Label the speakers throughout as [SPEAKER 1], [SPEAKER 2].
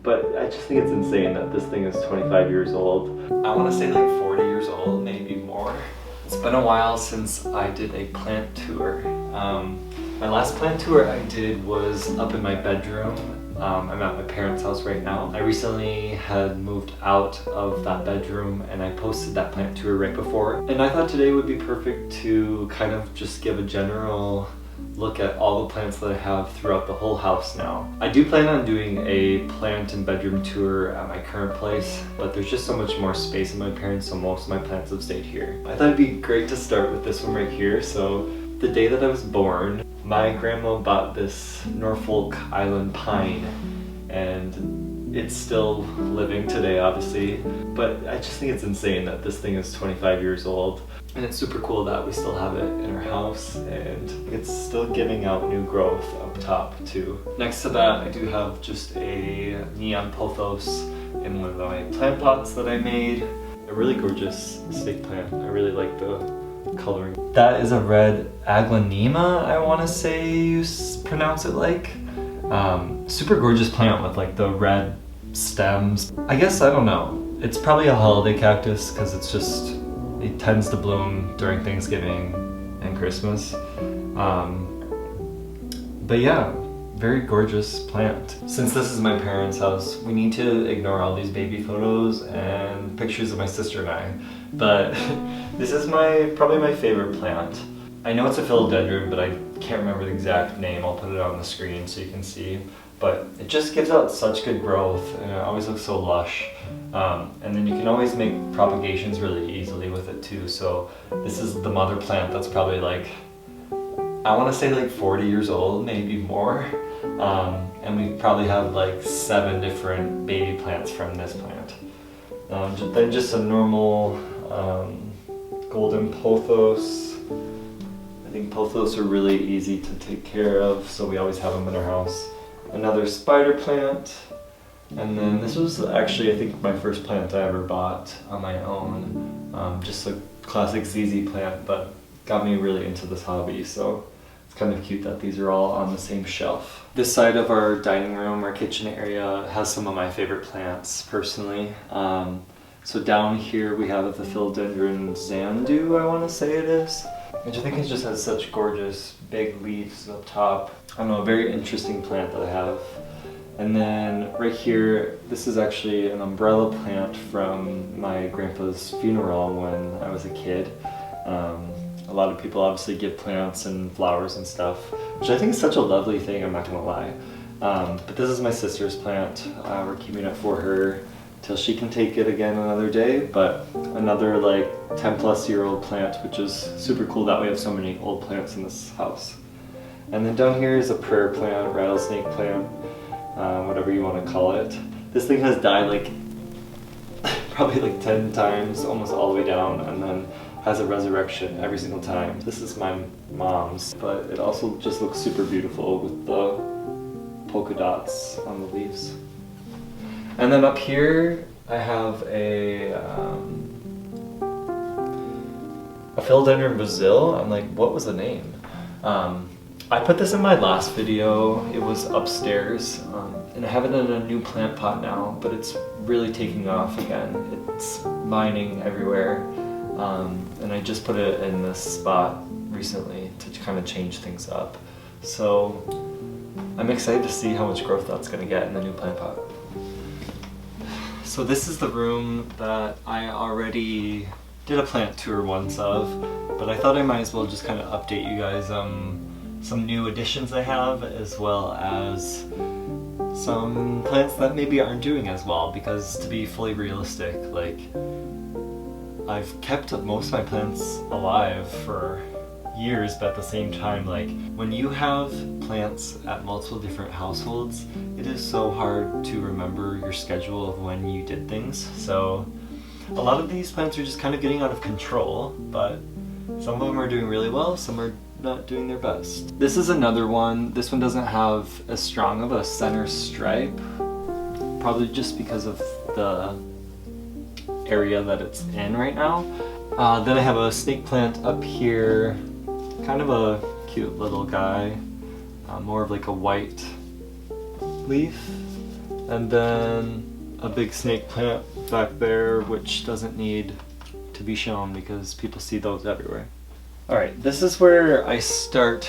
[SPEAKER 1] But I just think it's insane that this thing is 25 years old. I want to say like 40 years old, maybe more. It's been a while since I did a plant tour. My last plant tour I did was up in my bedroom. I'm at my parents' house right now. I recently had moved out of that bedroom and I posted that plant tour right before. And I thought today would be perfect to kind of just give a general look at all the plants that I have throughout the whole house now. I do plan on doing a plant and bedroom tour at my current place, but there's just so much more space in my parents', so most of my plants have stayed here. I thought it'd be great to start with this one right here. So the day that I was born, my grandma bought this Norfolk Island pine, and it's still living today, obviously, but I just think it's insane that this thing is 25 years old. And it's super cool that we still have it in our house, and it's still giving out new growth up top too. Next to that, I do have just a neon pothos in one of my plant pots that I made. A really gorgeous snake plant. I really like the coloring. That is a red aglaonema, I want to say you pronounce it like. Super gorgeous plant with like the red stems. I guess, I don't know. It's probably a holiday cactus because it tends to bloom during Thanksgiving and Christmas. But yeah, very gorgeous plant. Since this is my parents' house, we need to ignore all these baby photos and pictures of my sister and I. But this is probably my favorite plant. I know it's a philodendron, but I can't remember the exact name. I'll put it on the screen so you can see. But it just gives out such good growth and it always looks so lush. And then you can always make propagations really easily with it too. So this is the mother plant that's probably like, I want to say like 40 years old, maybe more. And we probably have like 7 different baby plants from this plant. Then just a normal golden pothos. I think pothos are really easy to take care of, so we always have them in our house. Another spider plant. And then this was actually, I think, my first plant I ever bought on my own. Just a classic ZZ plant, but got me really into this hobby, so it's kind of cute that these are all on the same shelf. This side of our dining room, our kitchen area, has some of my favorite plants, personally. So down here we have the Philodendron Zandu, I want to say it is. Which I think it just has such gorgeous big leaves up top. I don't know, a very interesting plant that I have. And then right here, this is actually an umbrella plant from my grandpa's funeral when I was a kid. A lot of people obviously give plants and flowers and stuff, which I think is such a lovely thing, I'm not gonna lie. But this is my sister's plant. We're keeping it for her till she can take it again another day. But another like 10-plus-year-old plant, which is super cool that we have so many old plants in this house. And then down here is a prayer plant, rattlesnake plant, whatever you want to call it. This thing has died like probably like 10 times, almost all the way down, and then has a resurrection every single time. This is my mom's, but it also just looks super beautiful with the polka dots on the leaves. And then up here I have a Philodendron Brazil. I'm like, what was the name? I put this in my last video. It was upstairs, and I have it in a new plant pot now, but it's really taking off again. It's vining everywhere, and I just put it in this spot recently to kind of change things up. So I'm excited to see how much growth that's going to get in the new plant pot. So this is the room that I already did a plant tour once of, but I thought I might as well just kind of update you guys some new additions I have, as well as some plants that maybe aren't doing as well, because to be fully realistic, like, I've kept most of my plants alive for years, but at the same time, like, when you have plants at multiple different households, it is so hard to remember your schedule of when you did things. So a lot of these plants are just kind of getting out of control, but some of them are doing really well, some are not doing their best. This is another one. This one doesn't have as strong of a center stripe, probably just because of the area that it's in right now. Then I have a snake plant up here, kind of a cute little guy, more of like a white leaf. And then a big snake plant back there, which doesn't need to be shown because people see those everywhere. Alright, this is where I start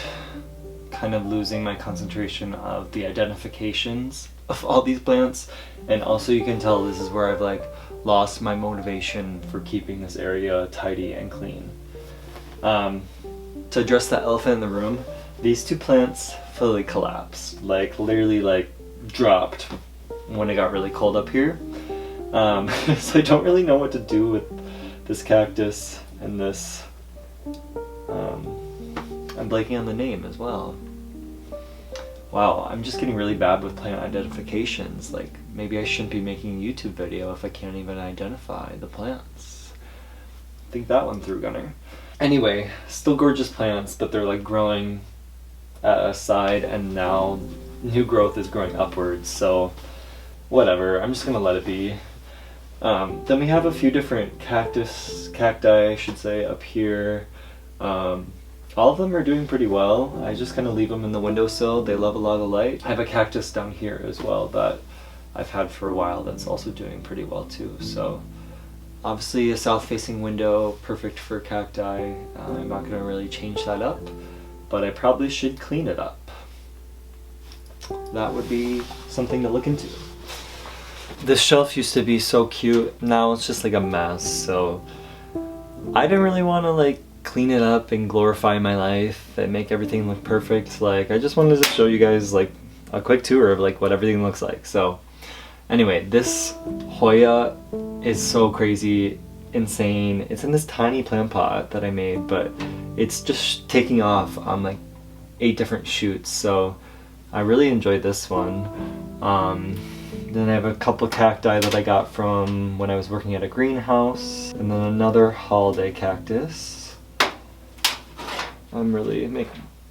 [SPEAKER 1] kind of losing my concentration of the identifications of all these plants, and also you can tell this is where I've like lost my motivation for keeping this area tidy and clean. To address the elephant in the room, these two plants fully collapsed, like literally like dropped when it got really cold up here. So I don't really know what to do with this cactus and this, I'm blanking on the name as well. Wow, I'm just getting really bad with plant identifications. Like, maybe I shouldn't be making a YouTube video if I can't even identify the plants. Think that one through, Gunner. Anyway, still gorgeous plants, but they're like growing at a side, and now new growth is growing upwards, so whatever, I'm just gonna let it be. Then we have a few different cacti, I should say, up here. All of them are doing pretty well. I just kind of leave them in the windowsill. They love a lot of light. I have a cactus down here as well that I've had for a while that's also doing pretty well too. So obviously a south-facing window, perfect for cacti. I'm not gonna really change that up, but I probably should clean it up. That would be something to look into. This shelf used to be so cute. Now it's just like a mess. So I didn't really want to like clean it up and glorify my life and make everything look perfect. Like, I just wanted to show you guys like a quick tour of like what everything looks like. So anyway, this Hoya is so crazy, insane. It's in this tiny plant pot that I made, but it's just taking off on like 8 different shoots. So I really enjoyed this one. Then I have a couple cacti that I got from when I was working at a greenhouse, and then another holiday cactus. I'm really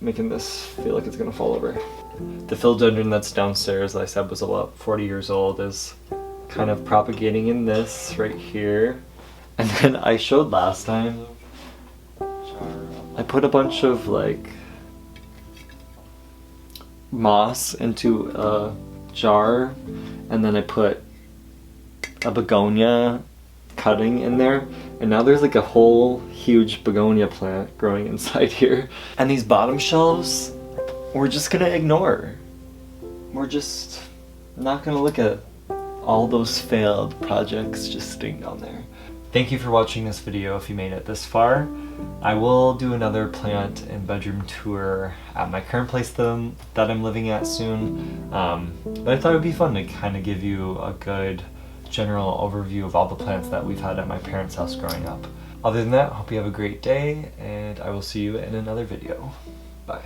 [SPEAKER 1] making this feel like it's gonna fall over. The philodendron that's downstairs that I said was about 40 years old is kind of propagating in this right here. And then I showed last time, I put a bunch of like moss into a jar, and then I put a begonia cutting in there, and now there's like a whole huge begonia plant growing inside here. And these bottom shelves, we're just gonna ignore. We're just not gonna look at all those failed projects just sitting down there. Thank you for watching this video if you made it this far. I will do another plant and bedroom tour at my current place that I'm living at soon. But I thought it would be fun to kind of give you a good general overview of all the plants that we've had at my parents' house growing up. Other than that, I hope you have a great day, and I will see you in another video. Bye.